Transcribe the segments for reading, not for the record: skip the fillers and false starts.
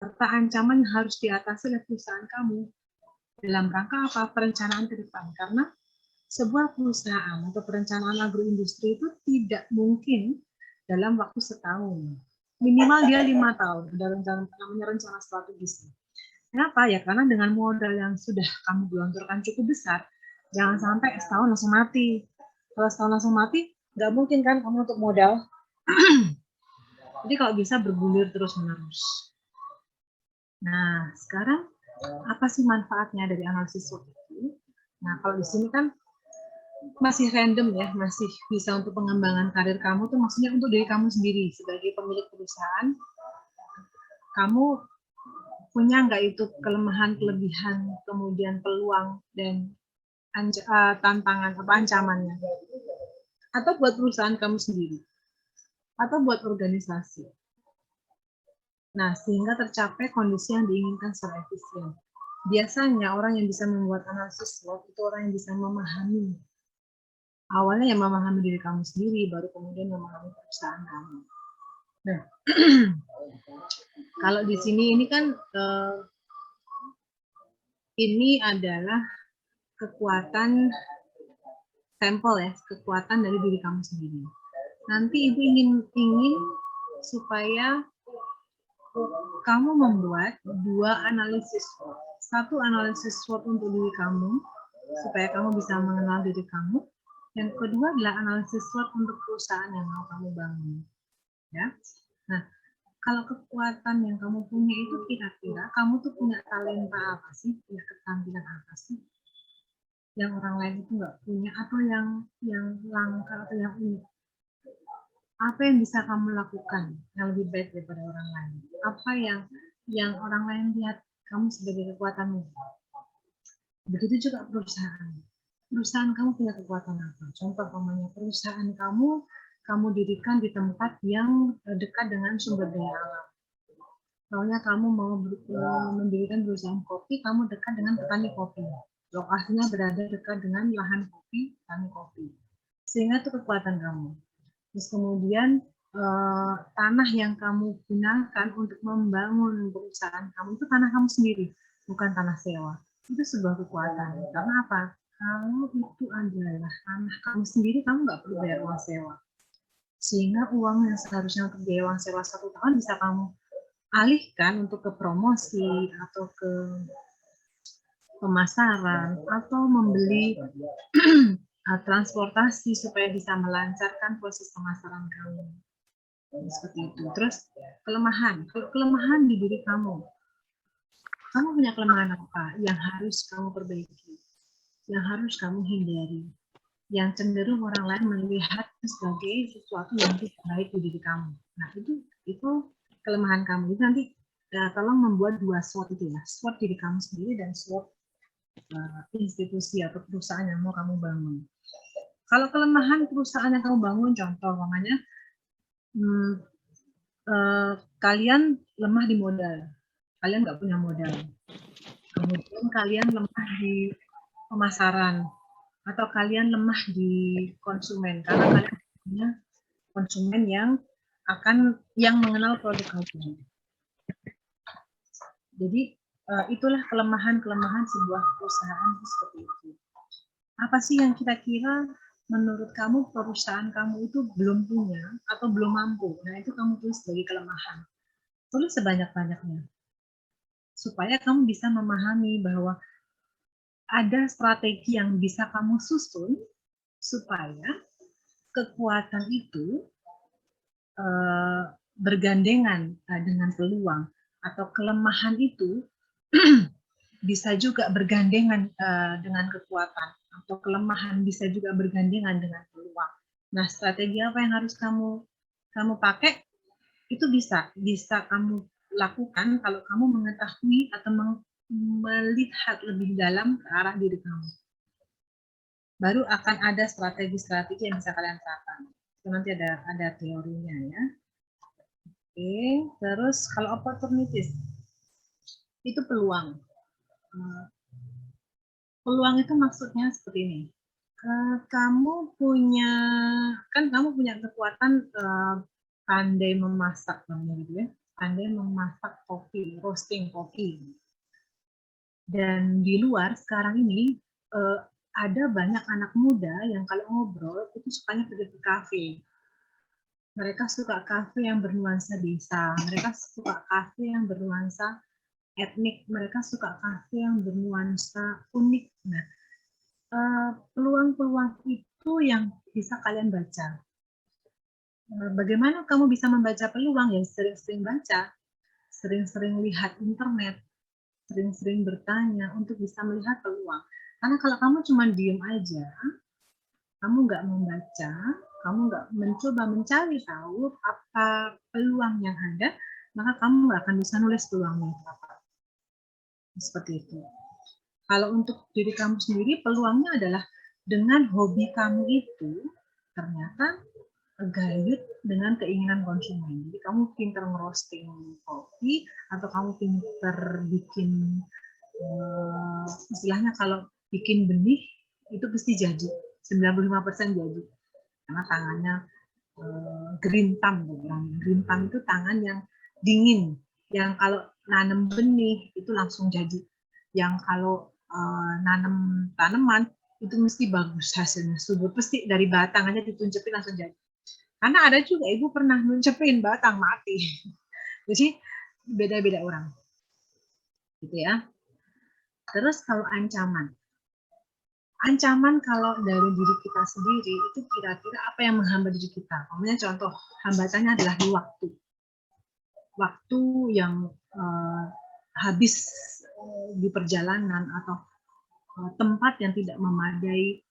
serta ancaman yang harus diatasi oleh perusahaan kamu dalam rangka apa? Perencanaan ke depan. Karena sebuah perusahaan atau perencanaan agroindustri itu tidak mungkin dalam waktu setahun. Minimal dia 5 tahun. Ada namanya rencana strategis. Kenapa? Ya karena dengan modal yang sudah kamu gelontorkan cukup besar, jangan sampai setahun langsung mati. Kalau setahun langsung mati, nggak mungkin kan kamu untuk modal. Jadi kalau bisa bergulir terus-menerus. Nah, sekarang apa sih manfaatnya dari analisis SWOT itu? Nah, kalau di sini kan masih random ya, masih bisa untuk pengembangan karir kamu tuh maksudnya untuk diri kamu sendiri sebagai pemilik perusahaan. Kamu punya nggak itu kelemahan, kelebihan, kemudian peluang dan tantangan apa ancamannya? Atau buat perusahaan kamu sendiri, atau buat organisasi. Nah, sehingga tercapai kondisi yang diinginkan secara efisien. Biasanya orang yang bisa membuat analisis SWOT itu orang yang bisa memahami. Awalnya yang memahami diri kamu sendiri, baru kemudian memahami perusahaan kamu. Nah, kalau di sini ini kan ini adalah kekuatan sampel ya, kekuatan dari diri kamu sendiri. Nanti ibu ingin supaya kamu membuat 2 analisis SWOT. Satu analisis SWOT untuk diri kamu, supaya kamu bisa mengenal diri kamu. Yang kedua adalah analisis SWOT untuk perusahaan yang mau kamu bangun. Ya. Nah, kalau kekuatan yang kamu punya itu kira-kira kamu tuh punya talenta apa sih? Punya keterampilan apa sih? Yang orang lain itu nggak punya, atau yang langka atau yang unik. Apa yang bisa kamu lakukan yang lebih baik daripada orang lain? Apa yang orang lain lihat kamu sebagai kekuatanmu? Begitu juga perusahaan. Perusahaan kamu punya kekuatan apa? Contoh umpamanya perusahaan kamu dirikan di tempat yang dekat dengan sumber daya alam. Soalnya kamu mau mendirikan perusahaan kopi, kamu dekat dengan petani kopi. Lokasinya berada dekat dengan lahan kopi, petani kopi. Sehingga itu kekuatan kamu. Terus kemudian tanah yang kamu gunakan untuk membangun perusahaan kamu itu tanah kamu sendiri, bukan tanah sewa. Itu sebuah kekuatan. Karena apa? Kalau itu adalah tanah kamu sendiri, kamu nggak perlu bayar uang sewa. Sehingga uang yang seharusnya untuk biaya uang sewa 1 tahun bisa kamu alihkan untuk ke promosi atau ke pemasaran atau membeli transportasi supaya bisa melancarkan proses pemasaran kamu. Seperti itu. Terus kelemahan di diri kamu. Kamu punya kelemahan apa yang harus kamu perbaiki? Yang harus kamu hindari? Yang cenderung orang lain melihat sebagai sesuatu yang tidak baik di diri kamu. Nah, itu kelemahan kamu. Itu nanti tolong membuat 2 SWOT itu ya. SWOT diri kamu sendiri dan SWOT institusi atau perusahaan yang mau kamu bangun. Kalau kelemahan perusahaan yang kamu bangun, contoh namanya kalian lemah di modal, kalian nggak punya modal. Kemudian kalian lemah di pemasaran, atau kalian lemah di konsumen karena kalian punya konsumen yang mengenal produk kalian. Jadi itulah kelemahan-kelemahan sebuah perusahaan seperti itu. Apa sih yang kira-kira menurut kamu perusahaan kamu itu belum punya atau belum mampu? Nah, itu kamu tulis sebagai kelemahan. Tulis sebanyak-banyaknya. Supaya kamu bisa memahami bahwa ada strategi yang bisa kamu susun supaya kekuatan itu bergandengan dengan peluang, atau kelemahan itu bisa juga bergandengan dengan kekuatan, atau kelemahan bisa juga bergandengan dengan peluang. Nah, strategi apa yang harus kamu pakai itu bisa kamu lakukan kalau kamu mengetahui atau melihat lebih dalam ke arah diri kamu. Baru akan ada strategi-strategi yang bisa kalian terapkan. Itu nanti ada teorinya ya. Oke, terus kalau opportunities itu peluang. Peluang itu maksudnya seperti ini. Kamu punya kekuatan pandai memasak, gitu ya. pandai memasak kopi, roasting kopi. Dan di luar sekarang ini ada banyak anak muda yang kalau ngobrol itu sukanya pergi ke kafe. Mereka suka kafe yang bernuansa desa, mereka suka kafe yang bernuansa etnik, mereka suka kafe yang bernuansa unik. Nah, peluang-peluang itu yang bisa kalian baca. Bagaimana kamu bisa membaca peluang? Ya sering-sering baca, sering-sering lihat internet, sering-sering bertanya untuk bisa melihat peluang. Karena kalau kamu cuma diem aja, kamu nggak membaca, kamu nggak mencoba mencari tahu apa peluang yang ada, maka kamu nggak akan bisa nulis peluangnya apa. Seperti itu. Kalau untuk diri kamu sendiri, peluangnya adalah dengan hobi kamu itu ternyata gayut dengan keinginan konsumen. Jadi kamu pinter ngerosting kopi atau kamu pinter bikin istilahnya kalau bikin benih itu pasti jadi 95% jadi karena tangannya green thumb. Green thumb itu tangan yang dingin, yang kalau nanam benih itu langsung jadi, yang kalau nanam tanaman itu mesti bagus hasilnya, subur, pasti dari batang aja dituncepin langsung jadi. Karena ada juga ibu pernah nuncepin batang mati. Jadi beda-beda orang, gitu ya. Terus kalau ancaman kalau dari diri kita sendiri itu kira-kira apa yang menghambat diri kita? Namanya contoh hambatannya adalah di waktu yang habis di perjalanan atau tempat yang tidak memadai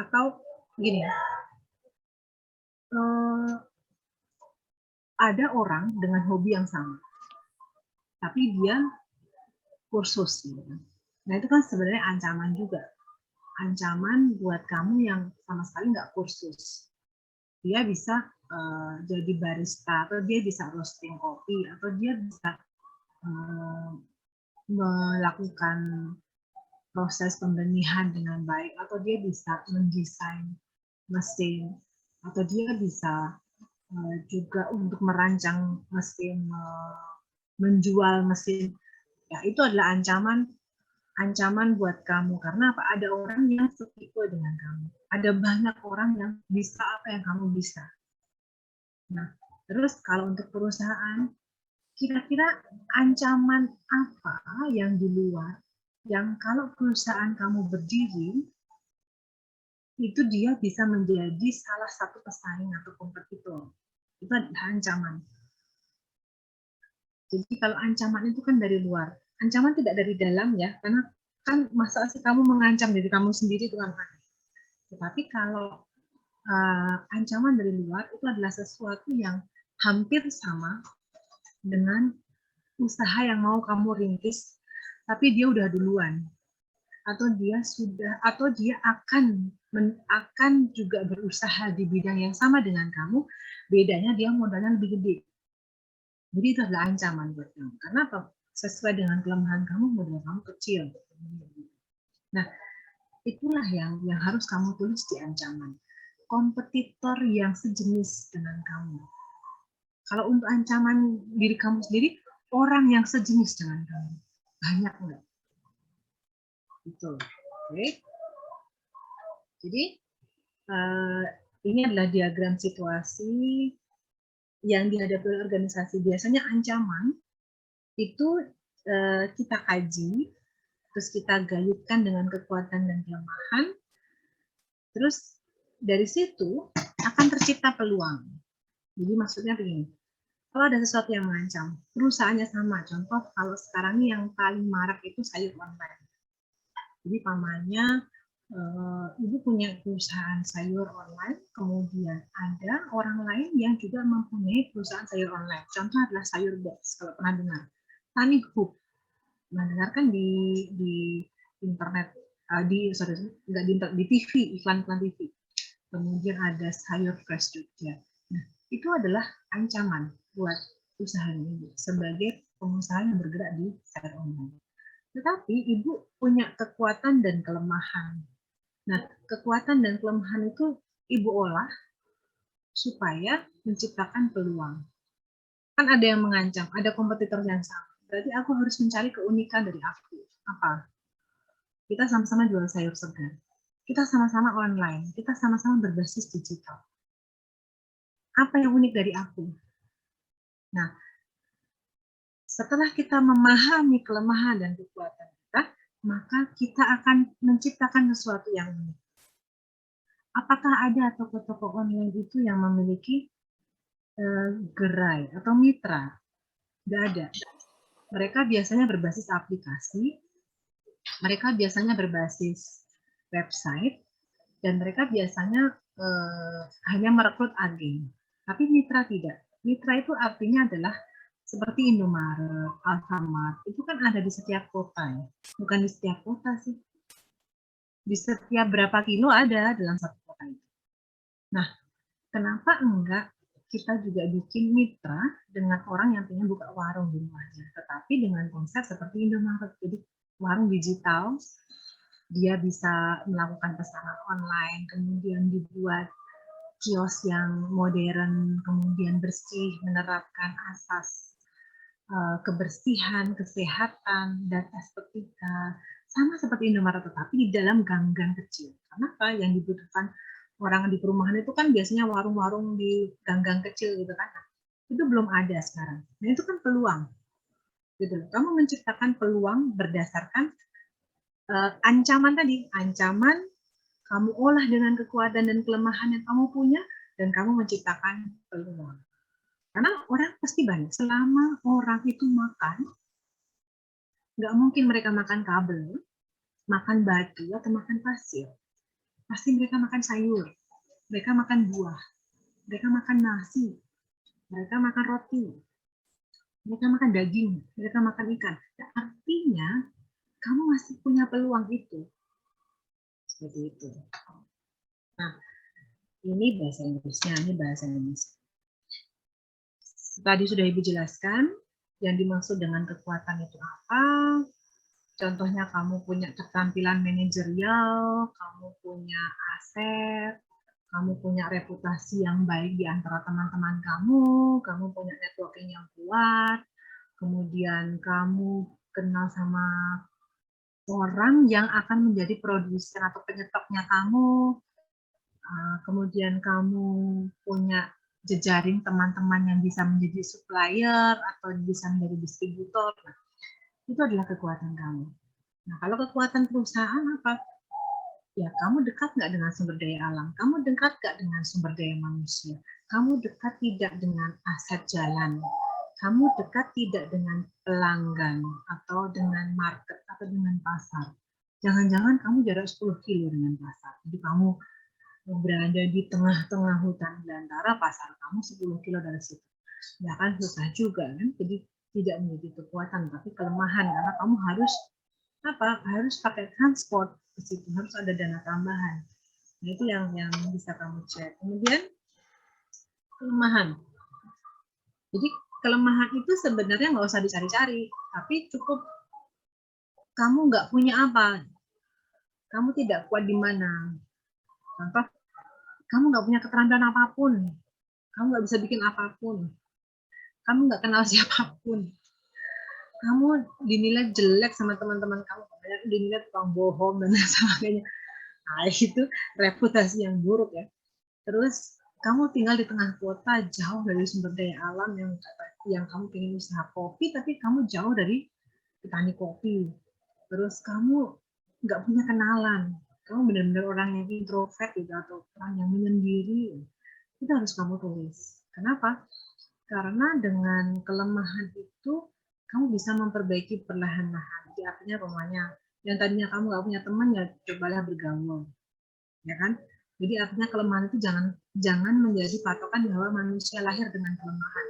atau gini ya, ada orang dengan hobi yang sama, tapi dia kursus. Gitu. Nah itu kan sebenarnya ancaman juga. Ancaman buat kamu yang sama sekali nggak kursus. Dia bisa jadi barista, atau dia bisa roasting kopi, atau dia bisa melakukan proses pembenihan dengan baik, atau dia bisa mendesain mesin, atau dia bisa juga untuk merancang mesin, menjual mesin. Ya, itu adalah ancaman buat kamu. Karena apa? Ada orang yang setipe dengan kamu. Ada banyak orang yang bisa apa yang kamu bisa. Nah, terus kalau untuk perusahaan, kira-kira ancaman apa yang di luar yang kalau perusahaan kamu berdiri, itu dia bisa menjadi salah satu pesaing atau kompetitor. Itu adalah ancaman. Jadi kalau ancaman itu kan dari luar. Ancaman tidak dari dalam ya, karena kan masa sih kamu mengancam diri kamu sendiri itu kan aneh. Tetapi kalau ancaman dari luar itu adalah sesuatu yang hampir sama dengan usaha yang mau kamu rintis, tapi dia udah duluan, atau dia akan juga berusaha di bidang yang sama dengan kamu, bedanya dia modalnya lebih gede. Jadi itu adalah ancaman buat kamu. Karena apa? Sesuai dengan kelemahan kamu, modal kamu kecil. Nah, itulah yang harus kamu tulis di ancaman. Kompetitor yang sejenis dengan kamu. Kalau untuk ancaman diri kamu sendiri, orang yang sejenis dengan kamu. Banyak enggak? Gitu. Oke. Jadi, ini adalah diagram situasi yang dihadapi oleh organisasi. Biasanya ancaman itu kita kaji, terus kita gayutkan dengan kekuatan dan kelemahan, terus dari situ akan tercipta peluang. Jadi maksudnya begini, kalau ada sesuatu yang mengancam, perusahaannya sama. Contoh kalau sekarang ini yang paling marak itu sayur online. Jadi pamannya ibu punya perusahaan sayur online, kemudian ada orang lain yang juga mempunyai perusahaan sayur online. Contoh adalah sayur box, kalau pernah dengar. Tani Hook, pernah dengar kan di internet, di TV, iklan TV. Kemudian ada sayur fresh juga. Nah, itu adalah ancaman buat usaha ini sebagai pengusaha yang bergerak di sayur online. Tetapi ibu punya kekuatan dan kelemahan. Nah, kekuatan dan kelemahan itu ibu olah supaya menciptakan peluang. Kan ada yang mengancam, ada kompetitor yang sama. Berarti aku harus mencari keunikan dari aku. Apa? Kita sama-sama jual sayur segar. Kita sama-sama online. Kita sama-sama berbasis digital. Apa yang unik dari aku? Nah, setelah kita memahami kelemahan dan kekuatan kita, maka kita akan menciptakan sesuatu yang unik. Apakah ada toko-toko online itu yang memiliki gerai atau mitra? Nggak ada. Mereka biasanya berbasis aplikasi, mereka biasanya berbasis website, dan mereka biasanya hanya merekrut agen. Tapi mitra tidak. Mitra itu artinya adalah seperti Indomaret, Alfamart, itu kan ada di setiap kota ya. Bukan di setiap kota sih. Di setiap berapa kilo ada dalam satu kota itu. Nah, kenapa enggak kita juga bikin mitra dengan orang yang pengen buka warung di rumahnya, tetapi dengan konsep seperti Indomaret. Jadi warung digital, dia bisa melakukan pesanan online, kemudian dibuat kios yang modern, kemudian bersih, menerapkan asas kebersihan, kesehatan, dan estetika, sama seperti Indomaret, tetapi di dalam gang-gang kecil. Kenapa? Yang dibutuhkan orang di perumahan itu kan biasanya warung-warung di gang-gang kecil gitu kan. Itu belum ada sekarang. Nah, itu kan peluang. Gitu. Kamu menciptakan peluang berdasarkan ancaman tadi. Ancaman kamu olah dengan kekuatan dan kelemahan yang kamu punya, dan kamu menciptakan peluang. Karena orang pasti banyak. Selama orang itu makan, nggak mungkin mereka makan kabel, makan batu, atau makan pasir. Pasti mereka makan sayur, mereka makan buah, mereka makan nasi, mereka makan roti, mereka makan daging, mereka makan ikan. Nah, artinya, kamu masih punya peluang itu. Seperti itu. Nah, ini bahasa Inggrisnya, ini bahasa Indonesia. Tadi sudah Ibu jelaskan, yang dimaksud dengan kekuatan itu apa. Contohnya kamu punya keterampilan manajerial, kamu punya aset, kamu punya reputasi yang baik di antara teman-teman kamu punya networking yang kuat, kemudian kamu kenal sama orang yang akan menjadi produsen atau penyetoknya kamu, kemudian kamu punya jejaring teman-teman yang bisa menjadi supplier atau bisa menjadi distributor. Itu adalah kekuatan kamu. Nah, kalau kekuatan perusahaan apa? Ya, kamu dekat nggak dengan sumber daya alam? Kamu dekat nggak dengan sumber daya manusia? Kamu dekat tidak dengan aset jalan? Kamu dekat tidak dengan pelanggan atau dengan market atau dengan pasar? Jangan-jangan kamu jarak 10 kilo dengan pasar. Jadi kamu berada di tengah-tengah hutan belantara, pasar kamu 10 kilo dari situ. Ya kan susah juga kan? Jadi tidak menjadi kekuatan tapi kelemahan, karena kamu harus pakai transport ke situ, harus ada dana tambahan. Nah, itu yang bisa kamu cek. Kemudian kelemahan. Jadi kelemahan itu sebenarnya nggak usah dicari-cari, tapi cukup kamu nggak punya apa, kamu tidak kuat di mana. Contoh, kamu nggak punya keterampilan apapun, kamu nggak bisa bikin apapun, kamu nggak kenal siapapun, kamu dinilai jelek sama teman-teman kamu, dinilai tukang bohong dan sebagainya. Nah, itu reputasi yang buruk ya. Terus kamu tinggal di tengah kota, jauh dari sumber daya alam yang kamu ingin usaha kopi, tapi kamu jauh dari petani kopi. Terus kamu nggak punya kenalan, kamu benar-benar orang yang introvert gitu, atau orang yang menyendiri. Itu harus kamu tulis. Kenapa? Karena dengan kelemahan itu kamu bisa memperbaiki perlahan-lahan. Jadi artinya rumahnya yang tadinya kamu nggak punya teman, ya cobalah bergaul, ya kan? Jadi artinya kelemahan itu jangan menjadi patokan bahwa manusia lahir dengan kelemahan.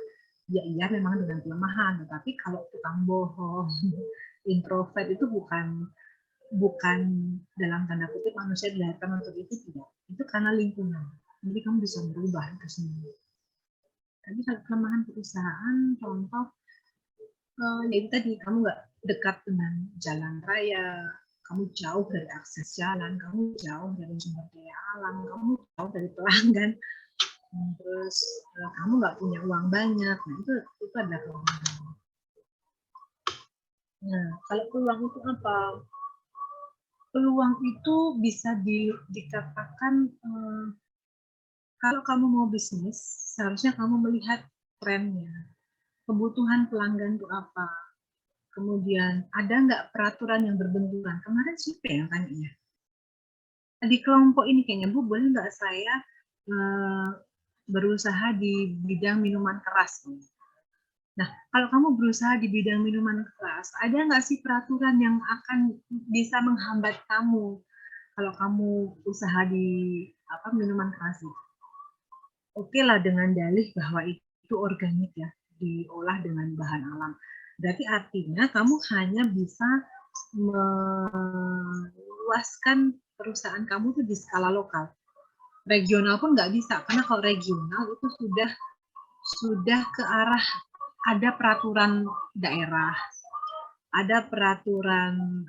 Ya iya memang dengan kelemahan, tetapi kalau tukang bohong, introvert itu bukan dalam tanda kutip manusia dilahirkan untuk itu, tidak. Itu karena lingkungan. Jadi kamu bisa berubah itu sendiri. Tapi kalau kelemahan perusahaan, contoh ya itu tadi, kamu nggak dekat dengan jalan raya, kamu jauh dari akses jalan, kamu jauh dari sumber daya alam, kamu jauh dari pelanggan. terus kamu nggak punya uang banyak, nah itu adalah kelemahan. Nah, kalau peluang itu apa? Peluang itu bisa dikatakan kalau kamu mau bisnis, seharusnya kamu melihat trennya, kebutuhan pelanggan itu apa, kemudian ada nggak peraturan yang berbenturan. Kemarin siapa yang tanya? Di kelompok ini kayaknya, Bu, boleh nggak saya berusaha di bidang minuman keras? Nah, kalau kamu berusaha di bidang minuman keras, ada nggak sih peraturan yang akan bisa menghambat kamu kalau kamu usaha di minuman keras itu? Oke lah dengan dalih bahwa itu organik ya, diolah dengan bahan alam. Berarti artinya kamu hanya bisa meluaskan perusahaan kamu tuh di skala lokal. Regional pun nggak bisa, karena kalau regional itu sudah ke arah ada peraturan daerah, ada peraturan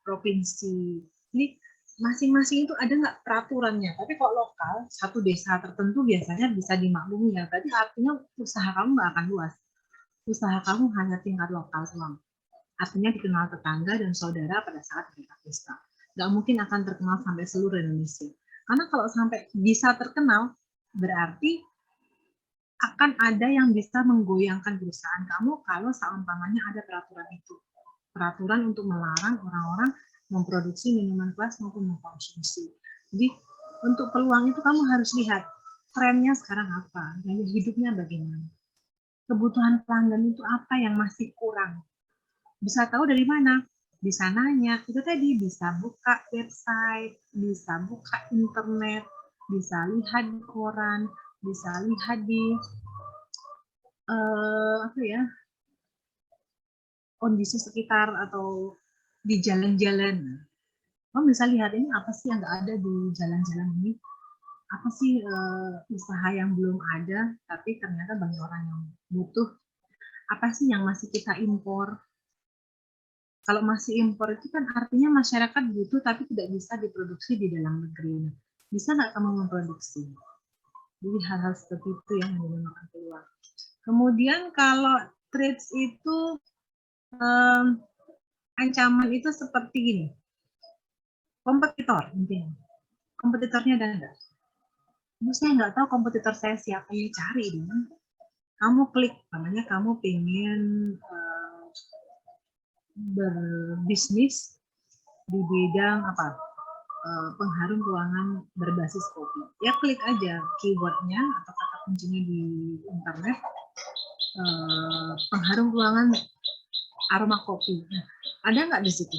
provinsi. Ini masing-masing itu ada nggak peraturannya. Tapi kalau lokal, satu desa tertentu biasanya bisa dimaklumi ya. Berarti artinya usaha kamu nggak akan luas. Usaha kamu hanya tingkat lokal doang. Artinya dikenal tetangga dan saudara pada saat mereka pesta. Nggak mungkin akan terkenal sampai seluruh Indonesia. Karena kalau sampai bisa terkenal, berarti akan ada yang bisa menggoyangkan perusahaan kamu kalau seumpamanya ada peraturan itu. Peraturan untuk melarang orang-orang memproduksi minuman keras maupun mengkonsumsi. Jadi untuk peluang itu kamu harus lihat trennya sekarang apa, gaya hidupnya bagaimana, kebutuhan pelanggan itu apa yang masih kurang. Bisa tahu dari mana? Bisa nanya, itu tadi bisa buka website, bisa buka internet, bisa lihat di koran, bisa lihat di kondisi sekitar atau di jalan-jalan. Kamu bisa lihat ini apa sih yang nggak ada di jalan-jalan ini, apa sih usaha yang belum ada tapi ternyata banyak orang yang butuh, apa sih yang masih kita impor. Kalau masih impor itu kan artinya masyarakat butuh tapi tidak bisa diproduksi di dalam negeri. Bisa nggak kamu memproduksi? Jadi hal-hal seperti itu yang menggunakan peluang. Kemudian kalau trades itu ancaman itu seperti gini, kompetitor intinya. Kompetitornya ada nggak? Saya nggak tahu kompetitor saya siapa, yang cari dong. Kamu klik, namanya kamu pengen berbisnis di bidang apa? Pengharum ruangan berbasis kopi. Ya klik aja keywordnya atau kata kuncinya di internet, pengharum ruangan aroma kopi. Nah, ada nggak di situ?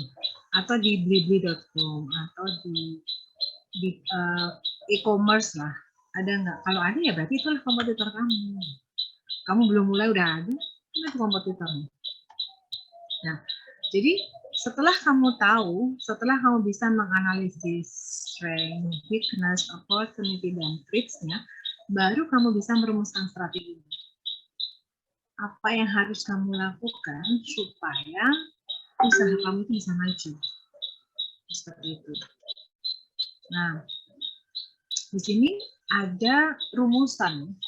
Atau di blibli.com atau di e-commerce lah. Ada nggak? Kalau ada ya berarti itulah kompetitor kamu. Kamu belum mulai udah ada, itu kompetitornya. Nah, jadi setelah kamu tahu, setelah kamu bisa menganalisis strength, weakness, opportunity, dan threats-nya, baru kamu bisa merumuskan strategi. Apa yang harus kamu lakukan supaya usaha kamu itu bisa maju. Seperti itu. Nah, di sini ada rumusan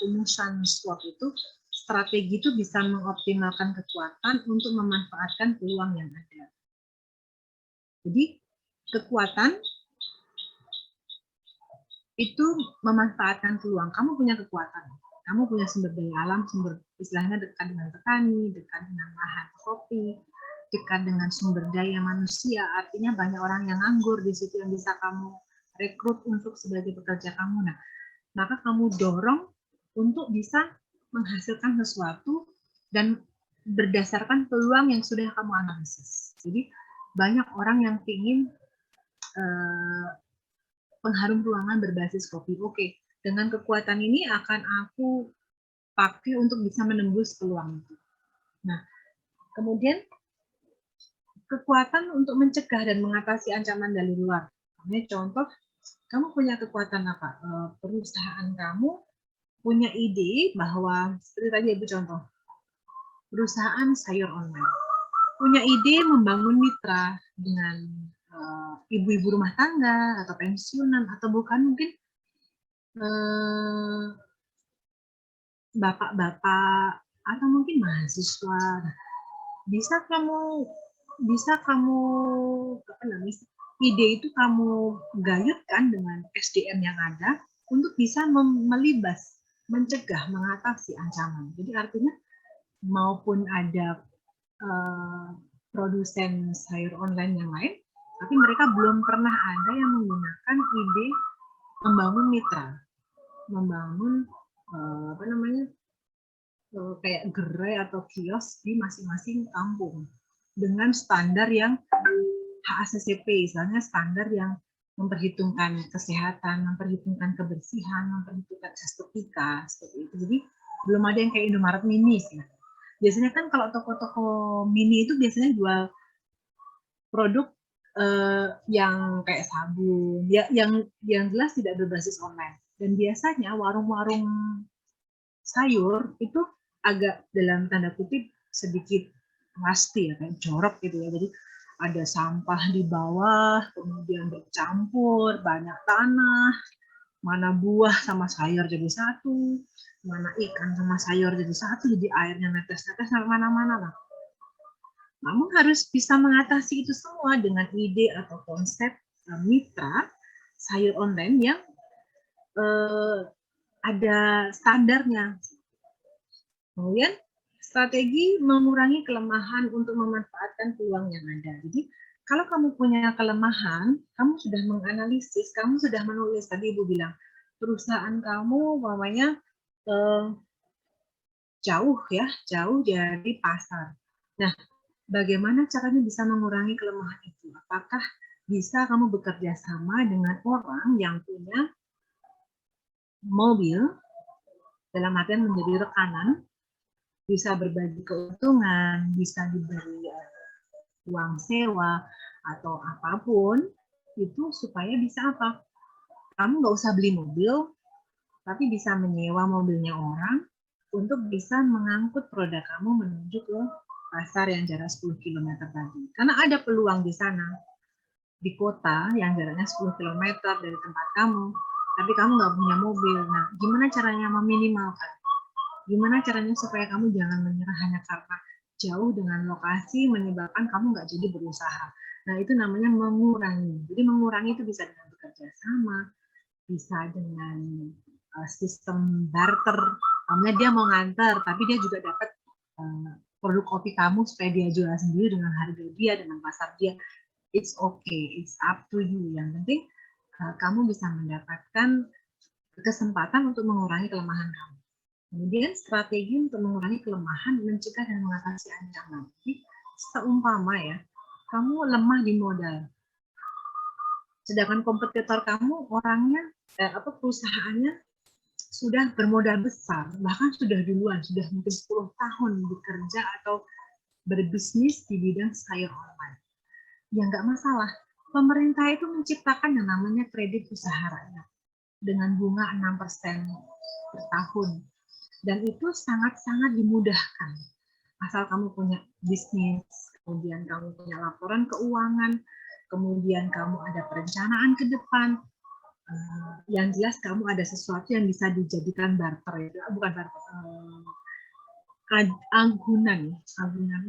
SWOT itu, strategi itu bisa mengoptimalkan kekuatan untuk memanfaatkan peluang yang ada. Jadi kekuatan itu memanfaatkan peluang. Kamu punya kekuatan, kamu punya sumber daya alam, sumber istilahnya dekat dengan petani, dekat dengan lahan kopi, dekat dengan sumber daya manusia, artinya banyak orang yang nganggur di situ yang bisa kamu rekrut untuk sebagai pekerja kamu. Nah, maka kamu dorong untuk bisa menghasilkan sesuatu dan berdasarkan peluang yang sudah kamu analisis. Jadi banyak orang yang ingin pengharum ruangan berbasis kopi. Oke, dengan kekuatan ini akan aku pakai untuk bisa menembus peluang itu. Nah, kemudian kekuatan untuk mencegah dan mengatasi ancaman dari luar. Contoh, kamu punya kekuatan apa? Perusahaan kamu punya ide bahwa, seperti tadi Ibu contoh, perusahaan sayur online. Punya ide membangun mitra dengan ibu-ibu rumah tangga, atau pensiunan, atau bukan mungkin bapak-bapak atau mungkin mahasiswa, bisa kamu apa namanya, ide itu kamu gayutkan dengan SDM yang ada untuk bisa melibas, mencegah, mengatasi ancaman. Jadi artinya maupun ada produsen sayur online yang lain, tapi mereka belum pernah ada yang menggunakan ide membangun mitra, membangun apa namanya, kayak gerai atau kios di masing-masing kampung dengan standar yang HACCP, misalnya standar yang memperhitungkan kesehatan, memperhitungkan kebersihan, memperhitungkan estetika, seperti itu. Jadi belum ada yang kayak Indomaret Mini sih. Biasanya kan kalau toko-toko mini itu biasanya jual produk yang kayak sabun, ya, yang jelas tidak berbasis online. Dan biasanya warung-warung sayur itu agak dalam tanda kutip sedikit nasty ya, kayak jorok gitu ya. Jadi ada sampah di bawah, kemudian bercampur, banyak tanah, mana buah sama sayur jadi satu, mana ikan sama sayur jadi satu, jadi airnya netes-netes sampai mana-mana lah. Namun harus bisa mengatasi itu semua dengan ide atau konsep mitra sayur online yang ada standarnya. Kemudian strategi mengurangi kelemahan untuk memanfaatkan peluang yang ada. Jadi kalau kamu punya kelemahan, kamu sudah menganalisis, kamu sudah menulis, tadi Ibu bilang, perusahaan kamu umpamanya jauh dari pasar. Nah, bagaimana caranya bisa mengurangi kelemahan itu? Apakah bisa kamu bekerja sama dengan orang yang punya mobil, dalam artian menjadi rekanan, bisa berbagi keuntungan, bisa diberi uang sewa atau apapun itu supaya bisa apa? Kamu nggak usah beli mobil, tapi bisa menyewa mobilnya orang untuk bisa mengangkut produk kamu menuju ke pasar yang jarak 10 km tadi. Karena ada peluang di sana, di kota yang jaraknya 10 km dari tempat kamu, tapi kamu nggak punya mobil. Nah, gimana caranya meminimalkan? Gimana caranya supaya kamu jangan menyerah hanya karena jauh dengan lokasi menyebabkan kamu nggak jadi berusaha. Nah, itu namanya mengurangi. Jadi mengurangi itu bisa dengan bekerja sama, bisa dengan sistem barter. Namanya dia mau nganter, tapi dia juga dapat produk kopi kamu supaya dia jual sendiri dengan harga dia, dengan pasar dia. It's okay, it's up to you. Yang penting kamu bisa mendapatkan kesempatan untuk mengurangi kelemahan kamu. Kemudian strategi untuk mengurangi kelemahan, mencegah dan mengatasi ancaman. Jadi seumpama ya, kamu lemah di modal, sedangkan kompetitor kamu orangnya perusahaannya sudah bermodal besar, bahkan sudah duluan, sudah mungkin 10 tahun bekerja atau berbisnis di bidang sayur online. Ya nggak masalah. Pemerintah itu menciptakan yang namanya kredit usaha rakyat dengan bunga 6% per tahun. Dan itu sangat-sangat dimudahkan. Asal kamu punya bisnis, kemudian kamu punya laporan keuangan, kemudian kamu ada perencanaan ke depan, yang jelas kamu ada sesuatu yang bisa dijadikan barter, itu bukan barter, agunan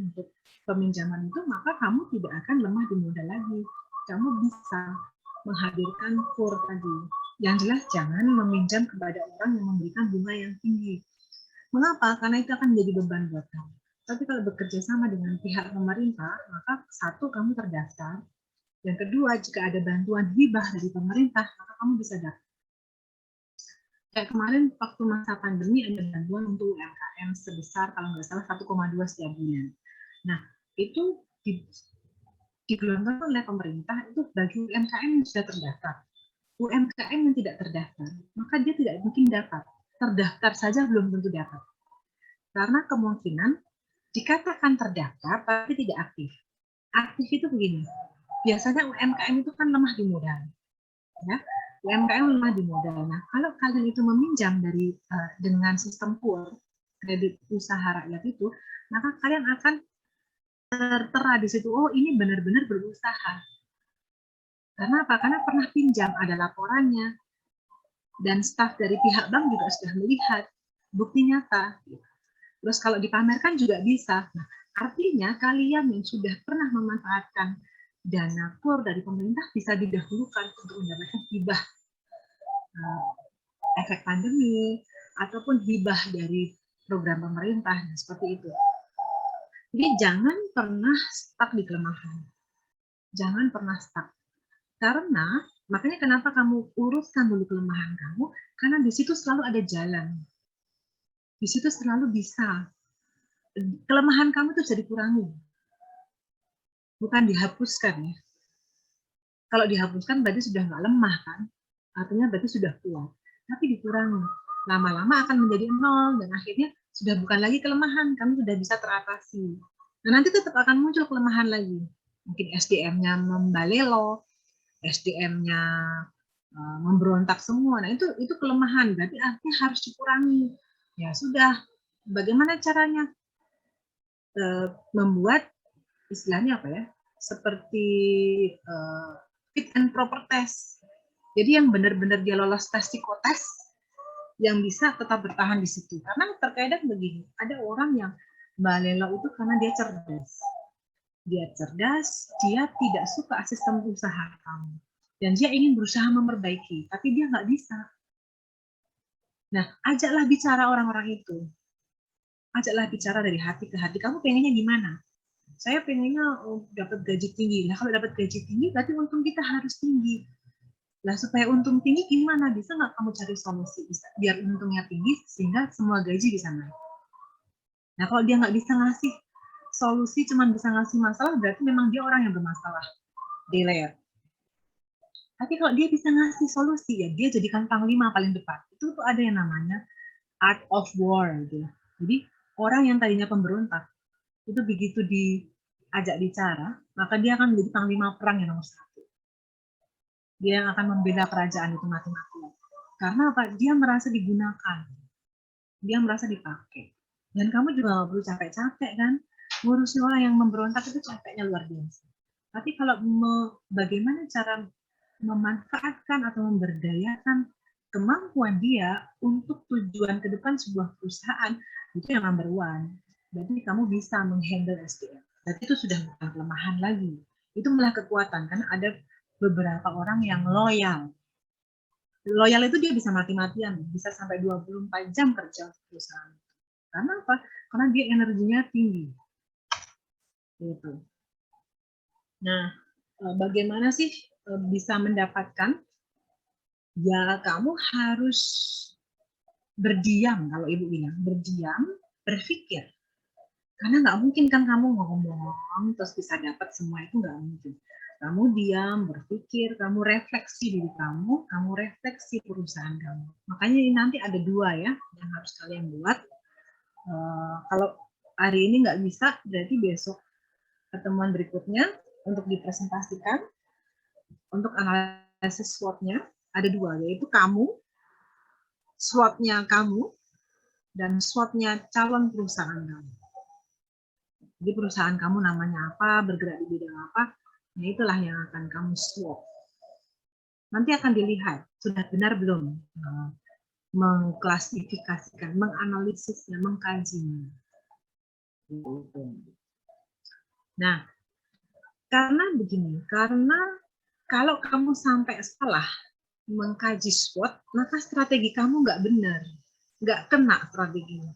untuk peminjaman itu, maka kamu tidak akan lemah di modal lagi. Kamu bisa menghadirkan kur tadi. Yang jelas jangan meminjam kepada orang yang memberikan bunga yang tinggi. Mengapa? Karena itu akan menjadi beban buat kamu. Tapi kalau bekerja sama dengan pihak pemerintah, maka satu, kamu terdaftar. Yang kedua, jika ada bantuan hibah dari pemerintah, maka kamu bisa dapat. Kayak kemarin waktu masa pandemi ada bantuan untuk UMKM sebesar kalau nggak salah 1,2 setiap bulan. Nah, itu digelontorkan oleh pemerintah itu bagi UMKM yang sudah terdaftar. UMKM yang tidak terdaftar, maka dia tidak mungkin dapat. Terdaftar saja belum tentu dapat. Karena kemungkinan dikatakan terdaftar tapi tidak aktif. Aktif itu begini, biasanya UMKM itu kan lemah di modal. Ya, UMKM lemah di modal. Nah, kalau kalian itu meminjam dengan sistem KUR, kredit usaha rakyat itu, maka kalian akan tertera di situ, oh ini benar-benar berusaha. Karena apa? Karena pernah pinjam, ada laporannya. Dan staf dari pihak bank juga sudah melihat bukti nyata. Terus kalau dipamerkan juga bisa. Nah, artinya kalian yang sudah pernah memanfaatkan dana KUR dari pemerintah bisa didahulukan untuk mendapatkan hibah efek pandemi ataupun hibah dari program pemerintah. Nah, seperti itu. Jadi jangan pernah stuck di kelemahan. Jangan pernah stuck. Karena makanya kenapa kamu uruskan dulu kelemahan kamu, karena di situ selalu ada jalan. Di situ selalu bisa. Kelemahan kamu itu jadi kurangi. Bukan dihapuskan ya. Kalau dihapuskan berarti sudah nggak lemah kan? Artinya berarti sudah kuat. Tapi dikurangi. Lama-lama akan menjadi nol dan akhirnya sudah bukan lagi kelemahan, kamu sudah bisa teratasi. Nah, nanti tetap akan muncul kelemahan lagi. Mungkin SDM-nya membalelo, SDM-nya memberontak semua. Nah, itu kelemahan, berarti artinya harus dikurangi. Ya sudah, bagaimana caranya? Membuat istilahnya apa ya? Seperti fit and proper test. Jadi yang benar-benar dia lolos tes psikotes, yang bisa tetap bertahan di situ. Karena terkadang begini, ada orang yang balelo itu karena dia cerdas. Dia cerdas, dia tidak suka sistem usaha kamu. Dan dia ingin berusaha memperbaiki, tapi dia nggak bisa. Nah, ajaklah bicara orang-orang itu. Ajaklah bicara dari hati ke hati. Kamu pengennya gimana? Saya pengennya dapat gaji tinggi. Nah, kalau dapat gaji tinggi, berarti untung kita harus tinggi. Nah, supaya untung tinggi gimana? Bisa nggak kamu cari solusi biar untungnya tinggi sehingga semua gaji bisa naik? Nah, kalau dia nggak bisa ngasih solusi, cuma bisa ngasih masalah, berarti memang dia orang yang bermasalah. Delay. Tapi kalau dia bisa ngasih solusi, ya dia jadikan panglima paling depan. Itu tuh ada yang namanya art of war. Gitu. Jadi orang yang tadinya pemberontak, itu begitu diajak bicara, maka dia akan menjadi panglima perang yang nomor 1. Dia yang akan membela kerajaan itu mati-matian. Karena apa? Dia merasa digunakan. Dia merasa dipakai. Dan kamu juga nggak perlu capek-capek kan? Ngurusin orang yang memberontak itu capeknya luar biasa. Tapi kalau bagaimana cara memanfaatkan atau memberdayakan kemampuan dia untuk tujuan ke depan sebuah perusahaan, itu yang number one. Jadi kamu bisa menghandle SDM. Jadi itu sudah bukan kelemahan lagi. Itu malah kekuatan, karena ada beberapa orang yang loyal. Loyal itu dia bisa mati-matian, bisa sampai 24 jam kerja untuk perusahaan. Karena apa? Karena dia energinya tinggi. Gitu. Nah, bagaimana sih bisa mendapatkan? Ya, kamu harus berdiam, kalau ibu bilang. Berdiam, berpikir. Karena nggak mungkin kan kamu ngomong, terus bisa dapat semua itu nggak mungkin. Kamu diam, berpikir, kamu refleksi diri kamu refleksi perusahaan kamu. Makanya ini nanti ada 2 ya, yang harus kalian buat. Kalau hari ini nggak bisa, berarti besok pertemuan berikutnya untuk dipresentasikan, untuk analisis SWOT-nya, ada 2, yaitu kamu, SWOT-nya kamu, dan SWOT-nya calon perusahaan kamu. Jadi perusahaan kamu namanya apa, bergerak di bidang apa, nah itulah yang akan kamu SWOT. Nanti akan dilihat, sudah benar belum mengklasifikasikan, menganalisisnya, mengkajinya. Nah, karena begini, karena kalau kamu sampai salah mengkaji SWOT, maka strategi kamu nggak benar, nggak kena strateginya.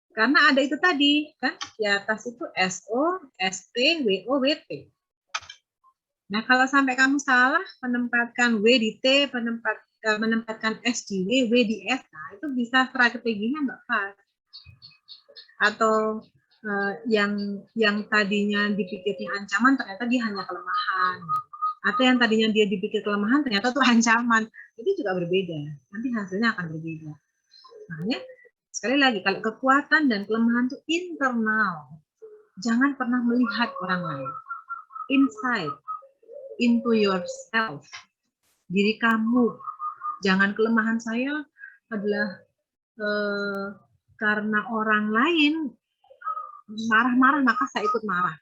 Karena ada itu tadi, kan di atas itu SO, ST, WO, WT. Nah, kalau sampai kamu salah menempatkan W di T, menempatkan S di W di S, nah itu bisa strateginya nggak pas. Atau yang tadinya dipikirnya ancaman, ternyata dia hanya kelemahan. Atau yang tadinya dia dipikir kelemahan, ternyata itu ancaman. Itu juga berbeda. Nanti hasilnya akan berbeda. Makanya, sekali lagi, kalau kekuatan dan kelemahan itu internal. Jangan pernah melihat orang lain. Inside. Into yourself. Diri kamu. Jangan kelemahan saya adalah karena orang lain marah-marah maka saya ikut marah.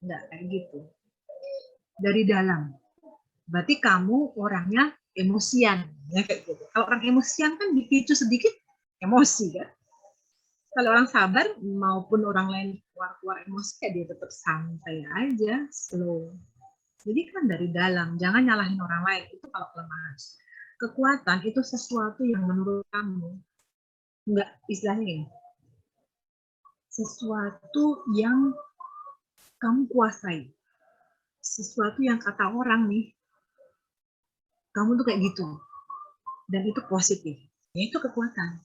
Enggak kayak gitu. Dari dalam. Berarti kamu orangnya emosian, ya kayak gitu. Kalau orang emosian kan dipicu sedikit emosi kan. Kalau orang sabar maupun orang lain keluar emosi ya dia tetap santai aja, slow. Jadi kan dari dalam, jangan nyalahin orang lain, itu kalau kelemahan. Kekuatan itu sesuatu yang menurut kamu enggak, istilahnya ini, sesuatu yang kamu kuasai, sesuatu yang kata orang nih, kamu tuh kayak gitu, dan itu positif, ya itu kekuatan.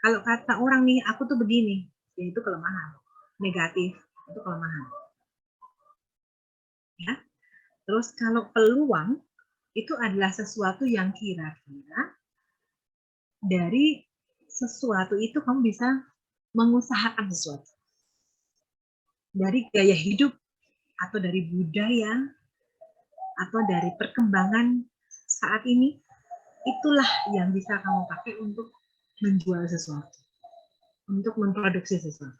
Kalau kata orang nih, aku tuh begini, ya itu kelemahan, negatif, itu kelemahan. Ya. Terus kalau peluang, itu adalah sesuatu yang kira-kira dari sesuatu itu kamu bisa mengusahakan sesuatu. Dari gaya hidup, atau dari budaya, atau dari perkembangan saat ini, itulah yang bisa kamu pakai untuk menjual sesuatu, untuk memproduksi sesuatu.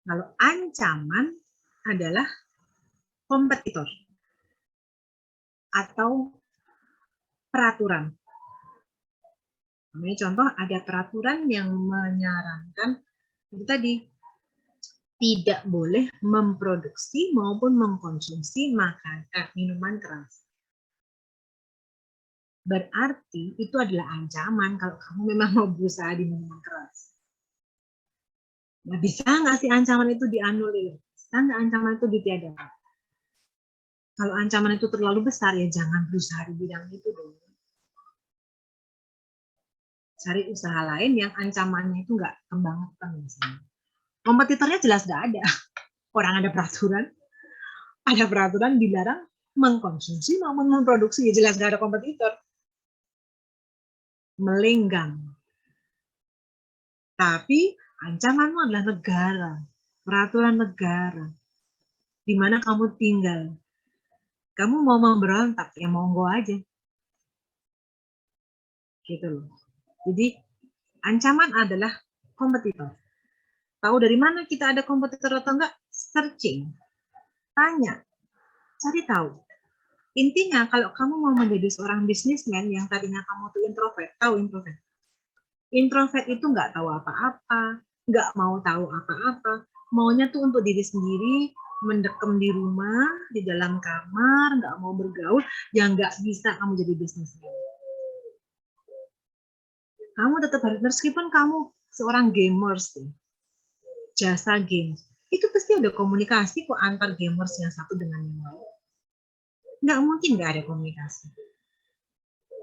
Kalau ancaman adalah kompetitor atau peraturan. Contoh, ada peraturan yang menyarankan itu tadi, tidak boleh memproduksi maupun mengkonsumsi minuman keras. Berarti itu adalah ancaman kalau kamu memang mau berusaha di minuman keras. Nah, bisa nggak sih ancaman itu dianulir? Bisa nggak ancaman itu ditiadakan? Kalau ancaman itu terlalu besar, ya jangan berusaha di bidang itu dong. Cari usaha lain yang ancamannya itu nggak kebangetan misalnya. Kompetitornya jelas nggak ada. Orang ada peraturan dilarang mengkonsumsi maupun memproduksi, ya jelas nggak ada kompetitor. Melenggang. Tapi ancamanmu adalah negara, peraturan negara, di mana kamu tinggal. Kamu mau memberontak, ya monggo aja. Gitu loh. Jadi ancaman adalah kompetitor. Tahu dari mana kita ada kompetitor atau enggak? Searching. Tanya. Cari tahu. Intinya kalau kamu mau menjadi seorang bisnismen yang tadinya kamu tuh introvert, tahu introvert. Introvert itu nggak tahu apa-apa, nggak mau tahu apa-apa. Maunya tuh untuk diri sendiri, mendekam di rumah, di dalam kamar, nggak mau bergaul, yang nggak bisa kamu jadi bisnismen. Kamu tetap harus, meskipun kamu seorang gamers, jasa game, itu pasti ada komunikasi kok antar gamers yang satu dengan yang lain. Nggak mungkin nggak ada komunikasi.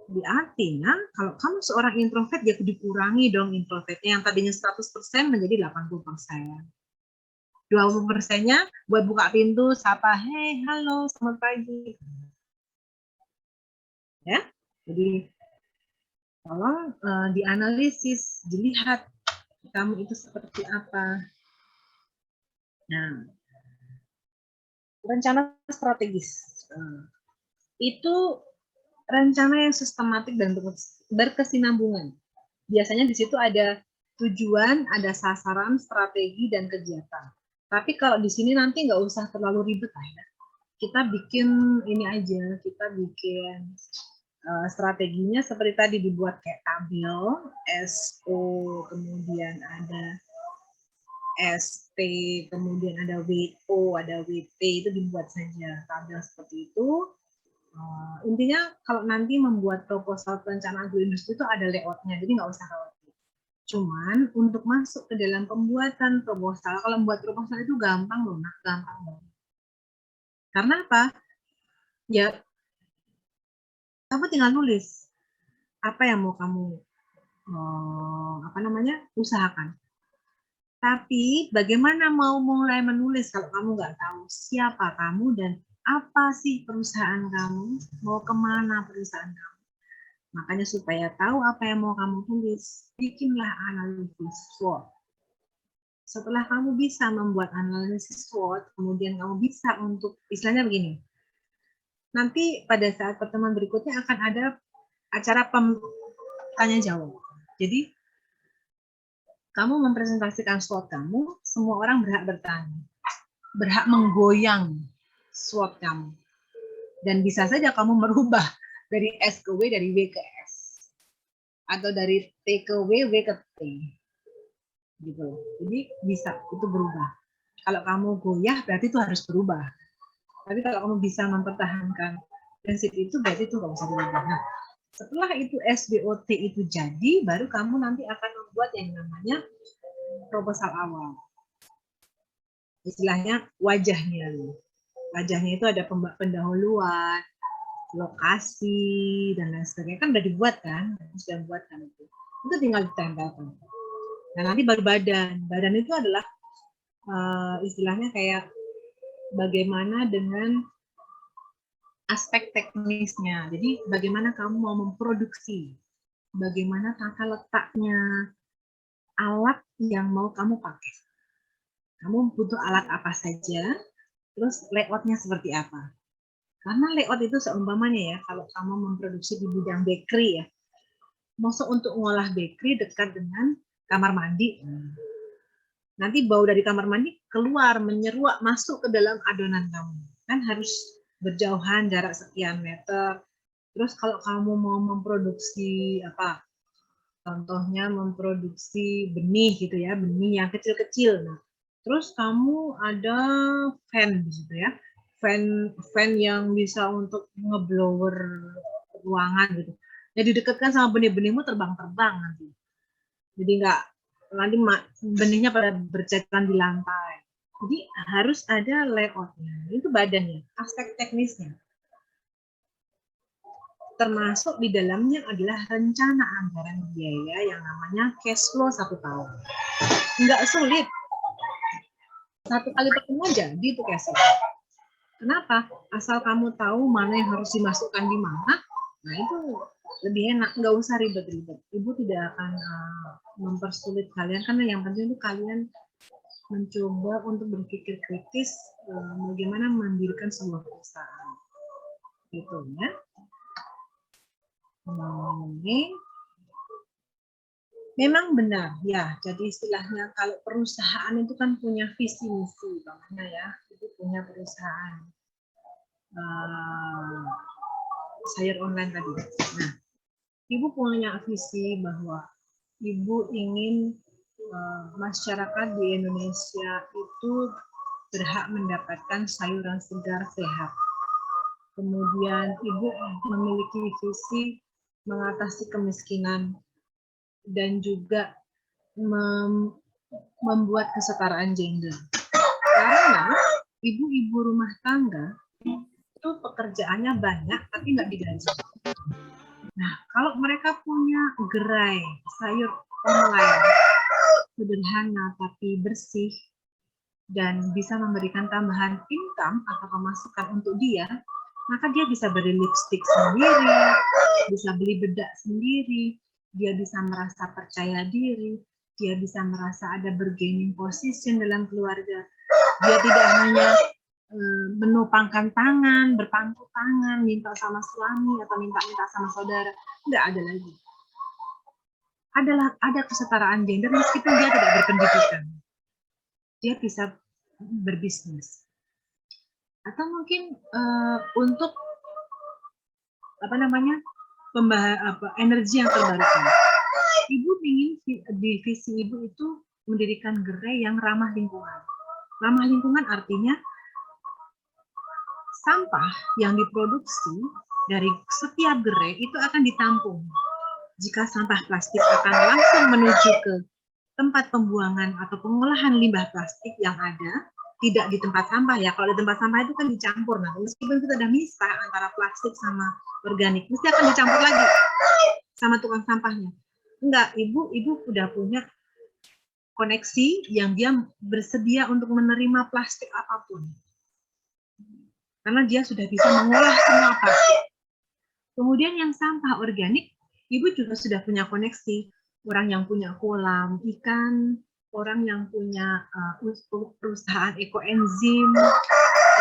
Jadi artinya kalau kamu seorang introvert, ya dikurangi dong introvertnya, yang tadinya 100% menjadi 80%. 20%-nya buat buka pintu, sapa, hey, halo, selamat pagi. Ya, jadi tolong dianalisis, dilihat kamu itu seperti apa. Nah, rencana strategis itu rencana yang sistematik dan berkesinambungan. Biasanya di situ ada tujuan, ada sasaran, strategi, dan kegiatan. Tapi kalau di sini nanti nggak usah terlalu ribet ya. Kita bikin ini aja, kita bikin strateginya seperti tadi, dibuat kayak tabel, SO, kemudian ada ST, kemudian ada WO, ada WT, itu dibuat saja tabel seperti itu. Intinya kalau nanti membuat proposal perencanaan agroindustri itu ada layoutnya, jadi nggak usah khawatir. Cuman untuk masuk ke dalam pembuatan proposal, kalau membuat proposal itu gampang loh, gampang banget. Karena apa? Ya, kamu tinggal nulis apa yang mau kamu usahakan. Tapi bagaimana mau mulai menulis kalau kamu nggak tahu siapa kamu dan apa sih perusahaan kamu, mau kemana perusahaan kamu. Makanya supaya tahu apa yang mau kamu tulis, bikinlah analisis SWOT. Setelah kamu bisa membuat analisis SWOT, kemudian kamu bisa untuk, istilahnya begini, nanti pada saat pertemuan berikutnya akan ada acara tanya jawab. Jadi kamu mempresentasikan SWOT kamu, semua orang berhak bertanya, berhak menggoyang SWOT kamu, dan bisa saja kamu merubah Dari S ke W, dari W ke S. Atau dari T ke W ke T. Gitu. Jadi bisa, itu berubah. Kalau kamu goyah, berarti itu harus berubah. Tapi kalau kamu bisa mempertahankan prinsip itu, berarti itu nggak usah dirubah. Nah, setelah itu SBOT itu jadi, baru kamu nanti akan membuat yang namanya proposal awal. Istilahnya wajahnya. Wajahnya itu ada pendahuluan, lokasi, dan lain sebagainya. Kan udah dibuat kan? Sudah dibuat kan itu. Itu tinggal ditempelkan. Nah, nanti baru badan. Badan itu adalah istilahnya kayak bagaimana dengan aspek teknisnya. Jadi bagaimana kamu mau memproduksi, bagaimana tata letaknya alat yang mau kamu pakai. Kamu butuh alat apa saja, terus layoutnya seperti apa. Karena layout itu seumpamanya ya, kalau kamu memproduksi di bidang bakery ya, maksud untuk ngolah bakery dekat dengan kamar mandi. Nanti bau dari kamar mandi keluar, menyeruak, masuk ke dalam adonan kamu. Kan harus berjauhan jarak sekian meter. Terus kalau kamu mau memproduksi apa? Contohnya memproduksi benih gitu ya, benih yang kecil-kecil. Nah, terus kamu ada fan gitu ya. Fan yang bisa untuk ngeblower ruangan gitu. Jadi dekatkan sama benih-benihmu terbang-terbang nanti. Jadi nggak nanti benihnya pada berceceran di lantai. Jadi harus ada layoutnya. Itu badannya, aspek teknisnya. Termasuk di dalamnya adalah rencana anggaran biaya yang namanya cash flow 1 tahun. Nggak sulit. 1 kali ketemu jadi itu cash flow. Kenapa? Asal kamu tahu mana yang harus dimasukkan di mana, nah itu lebih enak, nggak usah ribet-ribet. Ibu tidak akan mempersulit kalian, karena yang penting itu kalian mencoba untuk berpikir kritis bagaimana mendirikan sebuah perusahaan. Gitu ya. Ini memang benar ya. Jadi istilahnya kalau perusahaan itu kan punya visi misi, makanya ya, itu punya perusahaan sayur online tadi. Nah, ibu punya visi bahwa ibu ingin masyarakat di Indonesia itu berhak mendapatkan sayuran segar sehat. Kemudian ibu memiliki visi mengatasi kemiskinan dan juga membuat kesetaraan gender. Karena ibu-ibu rumah tangga itu pekerjaannya banyak tapi nggak digaji. Nah, kalau mereka punya gerai sayur online sederhana tapi bersih dan bisa memberikan tambahan income atau pemasukan untuk dia, maka dia bisa beli lipstik sendiri, bisa beli bedak sendiri, dia bisa merasa percaya diri, dia bisa merasa ada bargaining position dalam keluarga. Dia tidak hanya menopangkan tangan, berpangku tangan, minta sama suami atau minta-minta sama saudara. Nggak ada lagi. Ada kesetaraan gender meskipun dia tidak berpendidikan. Dia bisa berbisnis. Atau mungkin untuk energi yang terbarukan. Ibu ingin di visi ibu itu mendirikan gerai yang ramah lingkungan. Ramah lingkungan artinya sampah yang diproduksi dari setiap gerai itu akan ditampung. Jika sampah plastik akan langsung menuju ke tempat pembuangan atau pengolahan limbah plastik yang ada, tidak di tempat sampah ya. Kalau di tempat sampah itu kan dicampur. Nah, meskipun kita sudah misah antara plastik sama organik, mesti akan dicampur lagi sama tukang sampahnya. Enggak, ibu udah punya koneksi yang dia bersedia untuk menerima plastik apapun. Karena dia sudah bisa mengolah semua plastik. Kemudian yang sampah organik, ibu juga sudah punya koneksi. Orang yang punya kolam ikan, orang yang punya perusahaan ekoenzim,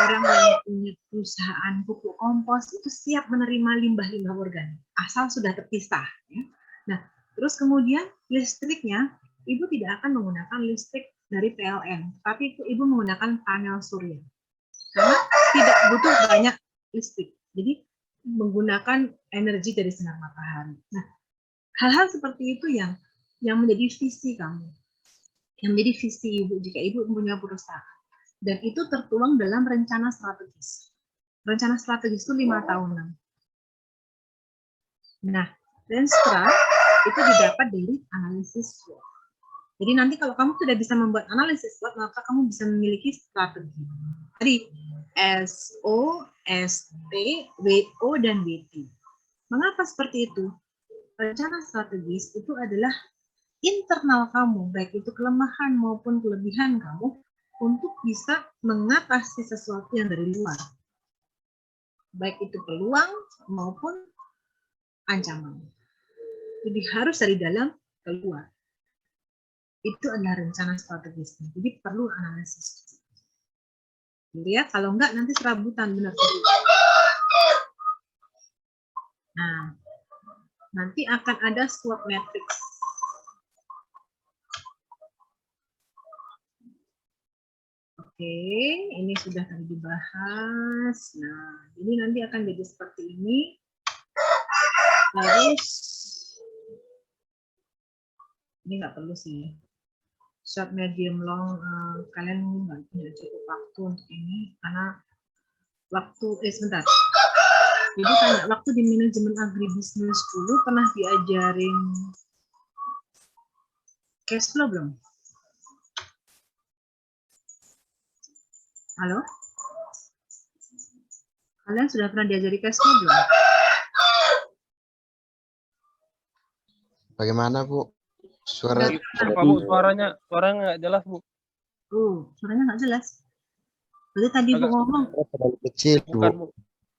orang yang punya perusahaan pupuk kompos, itu siap menerima limbah-limbah organik, asal sudah terpisah. Ya. Nah, terus kemudian listriknya, ibu tidak akan menggunakan listrik dari PLN, tapi ibu menggunakan panel surya. Karena tidak butuh banyak listrik. Jadi menggunakan energi dari sinar matahari. Nah, hal-hal seperti itu yang menjadi visi kamu, yang menjadi visi ibu jika ibu punya perusahaan. Dan itu tertuang dalam rencana strategis. Rencana strategis itu 5 tahunan. Nah, dan setelah itu didapat dari analisis SWOT. Jadi nanti kalau kamu sudah bisa membuat analisis SWOT, maka kamu bisa memiliki strategi. Tadi SO, ST, WO, dan WT. Mengapa seperti itu? Rencana strategis itu adalah internal kamu, baik itu kelemahan maupun kelebihan kamu, untuk bisa mengatasi sesuatu yang dari luar. Baik itu peluang maupun ancaman. Jadi harus dari dalam keluar. Itu adalah rencana strategisnya. Jadi perlu analisis. Jadi ya, kalau enggak nanti serabutan benar. Nah, nanti akan ada SWOT matrix. Oke, ini sudah tadi dibahas. Nah, ini nanti akan jadi seperti ini. Terus, ini nggak perlu sih. Short, medium, long, kalian nggak punya cukup waktu untuk ini karena waktu sebentar. Jadi tanya waktu di manajemen agribisnis dulu pernah diajarin cash flow belum? Halo? Kalian sudah pernah diajari cash flow belum? Bagaimana, Bu? Suara Apa, Bu? Suaranya nggak jelas, Bu. Suaranya nggak jelas. Berarti tadi Ibu ngomong. terlalu kecil, Bu. Bukan, Bu.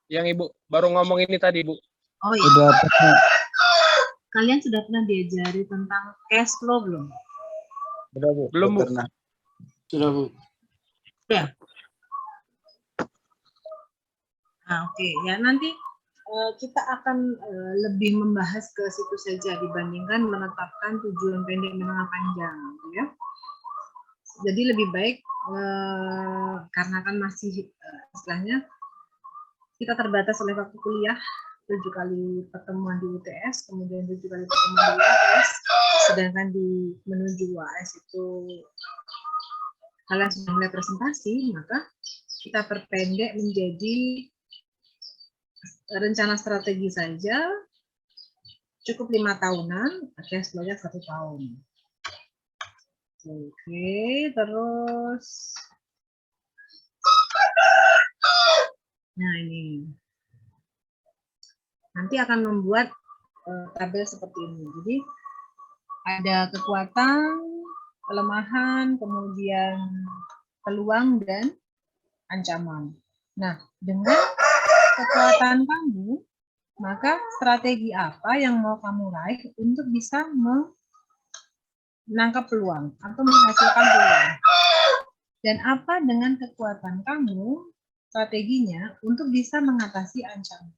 Yang Ibu baru ngomong ini tadi, Bu. Oh iya. Udah Kalian sudah pernah diajari tentang cash flow belum? Sudah, Bu. Belum, Bu. pernah. Sudah, Bu. Ya. Nah, oke. Ya, nanti kita akan lebih membahas ke situ saja dibandingkan menetapkan tujuan pendek menengah panjang, ya. Jadi lebih baik karena kan masih istilahnya kita terbatas oleh waktu kuliah, 7 kali pertemuan di UTS, kemudian 7 kali pertemuan di UAS, sedangkan di menuju UAS itu kalian sudah mulai presentasi, maka kita perpendek menjadi rencana strategi saja, cukup 5 tahunan, cash flow-nya 1 tahun. Oke, terus nah ini nanti akan membuat tabel seperti ini. Jadi ada kekuatan, kelemahan, kemudian peluang dan ancaman. Nah, dengan kekuatan kamu, maka strategi apa yang mau kamu raih untuk bisa menangkap peluang atau menghasilkan peluang. Dan apa dengan kekuatan kamu, strateginya untuk bisa mengatasi ancaman.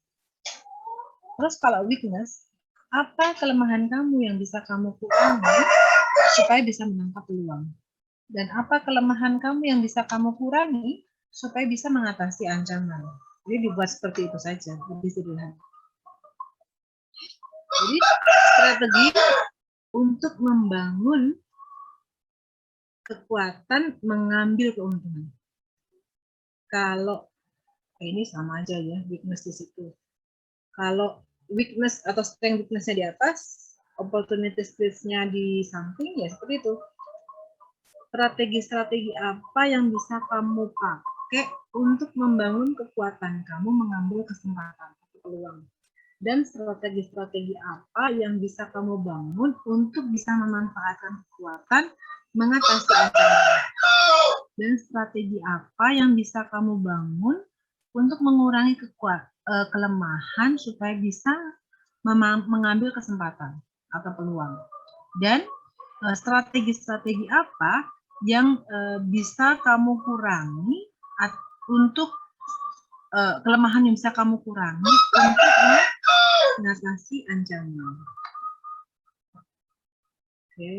Terus kalau weakness, apa kelemahan kamu yang bisa kamu kurangi supaya bisa menangkap peluang? Dan apa kelemahan kamu yang bisa kamu kurangi supaya bisa mengatasi ancaman? Jadi dibuat seperti itu saja, lebih sederhana. Jadi strategi untuk membangun kekuatan mengambil keuntungan. Kalau ini sama aja ya, weakness di situ. Kalau weakness atau strength weakness-nya di atas, opportunity skills-nya di samping, ya seperti itu. Strategi-strategi apa yang bisa kamu pakai untuk membangun kekuatan kamu mengambil kesempatan atau peluang. Dan strategi-strategi apa yang bisa kamu bangun untuk bisa memanfaatkan kekuatan mengatasi ancaman. Dan strategi apa yang bisa kamu bangun untuk mengurangi kelemahan supaya bisa mengambil kesempatan atau peluang. Dan strategi-strategi apa yang bisa kamu kurangi untuk kelemahan yang bisa kamu kurangi untuk mengatasi ancaman. Oke.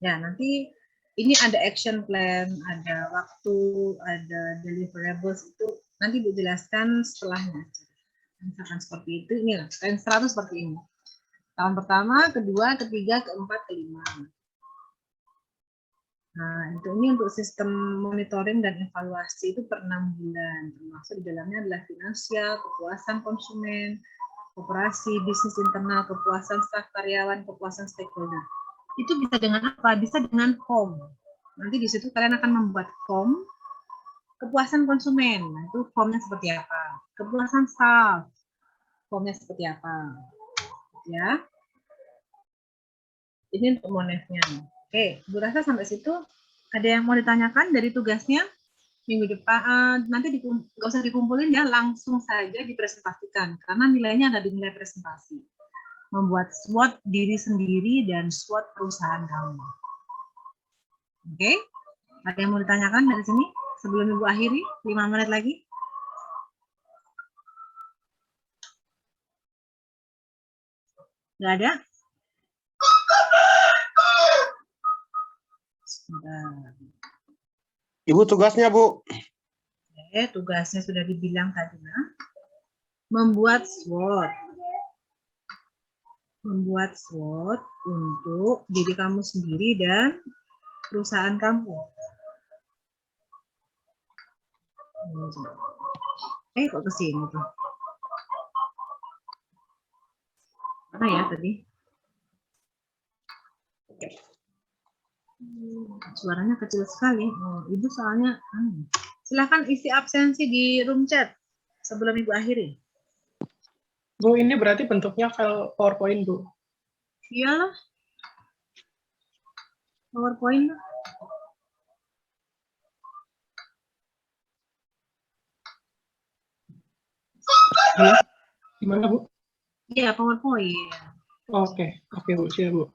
Ya, nanti ini ada action plan, ada waktu, ada deliverables, itu nanti Bu jelaskan setelahnya. Misalkan seperti itu, inilah Renstra itu seperti ini. Tahun pertama, kedua, ketiga, keempat, kelima. Nah, ini untuk sistem monitoring dan evaluasi itu per 6 bulan. Termasuk di dalamnya adalah finansial, kepuasan konsumen, operasi, bisnis internal, kepuasan staf karyawan, kepuasan stakeholder. Itu bisa dengan apa? Bisa dengan form. Nanti di situ kalian akan membuat form kepuasan konsumen. Nah, itu formnya seperti apa? Kepuasan staff, formnya seperti apa? Ya. Ini untuk monefnya. Oke, Bu Rasa sampai situ ada yang mau ditanyakan dari tugasnya? Minggu depan nanti nggak usah dikumpulin ya, langsung saja dipresentasikan karena nilainya ada di nilai presentasi. Membuat SWOT diri sendiri dan SWOT perusahaan kamu. Oke? Ada yang mau ditanyakan dari sini sebelum Ibu akhiri? 5 menit lagi. Nggak ada? Ibu tugasnya, Bu. Oke, tugasnya sudah dibilang tadi, nah. Membuat SWOT. Membuat SWOT untuk diri kamu sendiri dan perusahaan kamu. Kok kesini tuh? Mana ya tadi? Suaranya kecil sekali. Oh, Ibu soalnya. Silakan isi absensi di room chat sebelum Ibu akhiri. Bu, ini berarti bentuknya file PowerPoint, Bu. Iyalah. PowerPoint. Halo? Gimana, Bu? Iya, PowerPoint. Oke, Bu, siap, Bu.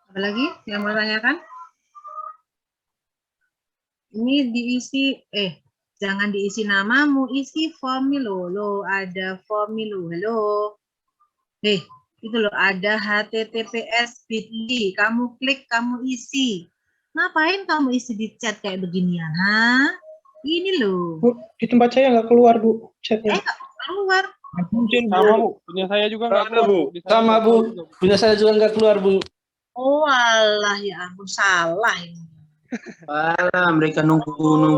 Ada lagi yang mau tanyakan? Ini diisi, jangan diisi namamu, isi form lo, ada form lo, halo. Itu loh, ada https://bit.ly, kamu klik, kamu isi. Ngapain kamu isi di chat kayak beginian, ha? Ini loh. Bu, di tempat saya nggak keluar, Bu, chatnya. Nggak keluar. Sama, Bu. Punya saya juga nggak keluar, Bu. Sama, Bu. Punya saya juga nggak keluar, Bu. Oh alah, ya ampun, salah ini. Alah, mereka nunggu.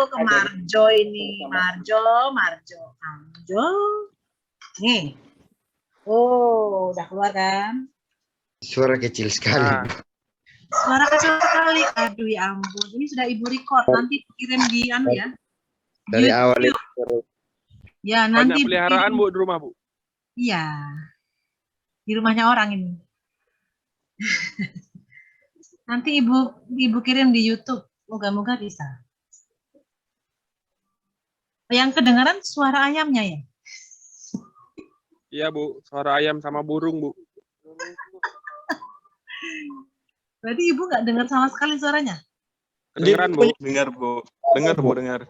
Ke Marjo ini. Marjo. Nih. Oh, udah keluar kan? Suara kecil sekali. Suara kecil sekali. Aduh ya ampun. Ini sudah Ibu record. Nanti kirim di ya. Dari awal itu. Ya, nanti banyak peliharaan, Bu, di rumah, Bu. Iya. Di rumahnya orang ini. Nanti Ibu kirim di YouTube. Moga-moga bisa. Yang kedengaran suara ayamnya ya? Iya, Bu. Suara ayam sama burung, Bu. Berarti Ibu nggak dengar sama sekali suaranya? Kedengeran, Bu. Dengar, Bu. Dengar.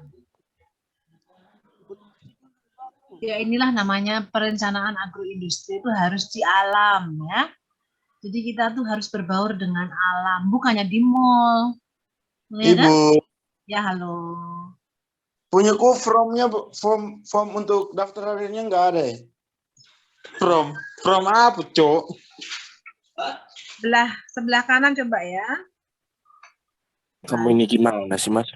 Ya inilah namanya perencanaan agroindustri itu harus di alam ya. Jadi kita tuh harus berbaur dengan alam, bukannya di mall. Ya, Ibu. kan? Ya halo. Punyaku formnya, Bu. Form untuk daftarannya nggak ada ya? From apa, Cok? Sebelah kanan coba ya. Kamu ini gimana sih, Mas?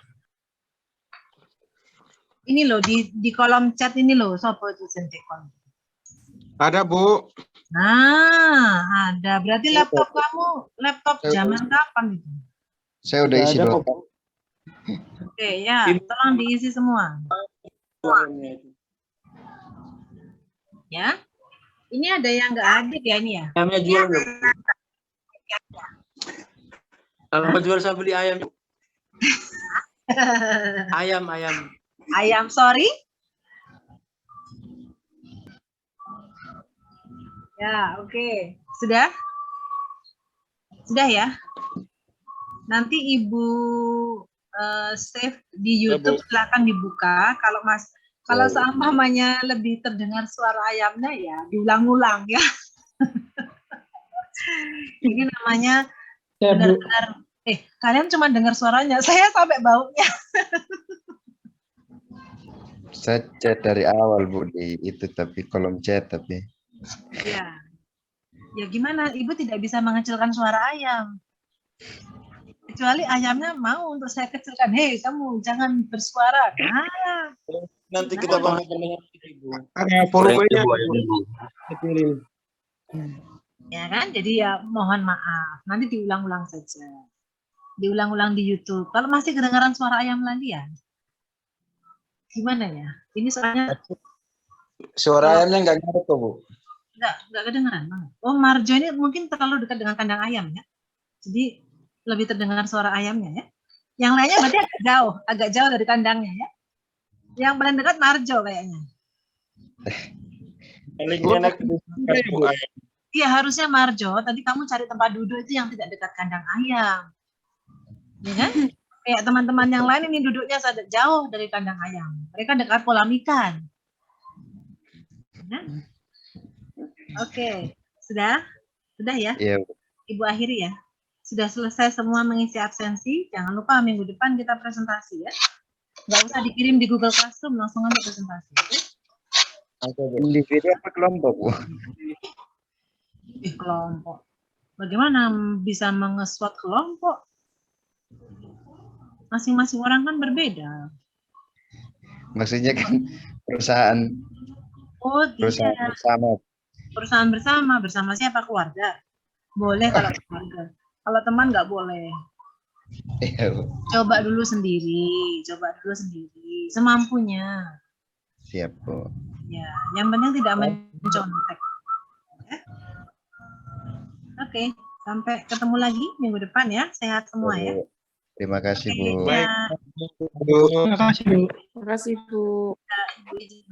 Ini loh di kolom chat ini loh, sopo itu sentekon. Ada, Bu. Nah, ada. Berarti laptop kamu laptop zaman kapan itu? Saya udah isi dong. Oke, ya, tolong diisi semua. Ya. Ini ada yang nggak hadir ya ini ya? Ayamnya jual nggak? Kalau mau jual saya beli ayam. Ayam. Ayam, sorry. Ya, oke. Sudah? Sudah ya? Nanti Ibu save di YouTube, Bu. silakan dibuka. Kalau seumpamanya lebih terdengar suara ayamnya ya diulang-ulang ya. Ini namanya Ya, Bu. benar-benar kalian cuma dengar suaranya, saya sampai baunya. Saya chat dari awal Bu di itu tapi kolom chat tapi. Ya. Ya gimana? Ibu tidak bisa mengecilkan suara ayam. Kecuali ayamnya mau untuk saya kecilkan. Hei, kamu jangan bersuara. Nah, Nanti kita bahas dengan Ibu. Ada volumenya. Ibu. ya kan? Jadi ya mohon maaf. Nanti diulang-ulang saja. Diulang-ulang di YouTube. Kalau masih kedengaran suara ayam lagi ya, gimana ya? Ini soalnya Suara ayamnya nggak nyaret kok, Bu. nggak kedengaran banget. Oh, Marjo ini mungkin terlalu dekat dengan kandang ayam ya. Jadi lebih terdengar suara ayamnya ya. Yang lainnya berarti agak jauh dari kandangnya ya. Yang paling dekat Marjo kayaknya. Paling enak Bu ayam. Iya, harusnya Marjo. Tadi kamu cari tempat duduk itu yang tidak dekat kandang ayam. Ya kan? Kayak teman-teman yang lain ini duduknya sangat jauh dari kandang ayam. Mereka dekat kolam ikan. Ya? Oke, sudah? Sudah ya? Iya, Bu. Ibu akhiri ya. Sudah selesai semua mengisi absensi. Jangan lupa minggu depan kita presentasi ya. Nggak usah dikirim di Google Classroom, langsung aja presentasi. Oke, Bu. Individu apa kelompok Bu? Kelompok. Bagaimana bisa mengeswot kelompok? Masing-masing orang kan berbeda. Maksudnya kan perusahaan Oh, tidak. bersama. Perusahaan bersama siapa? Keluarga. Boleh kalau keluarga. Kalau teman nggak boleh. Iya, Bu. Coba dulu sendiri, semampunya. Siap Bu. Ya, yang penting tidak mencontek. Ya. Oke, sampai ketemu lagi minggu depan ya. Sehat semua ya. Terima kasih Bu. Ya, Terima kasih, Bu. Terima kasih, Bu. Ibu izin.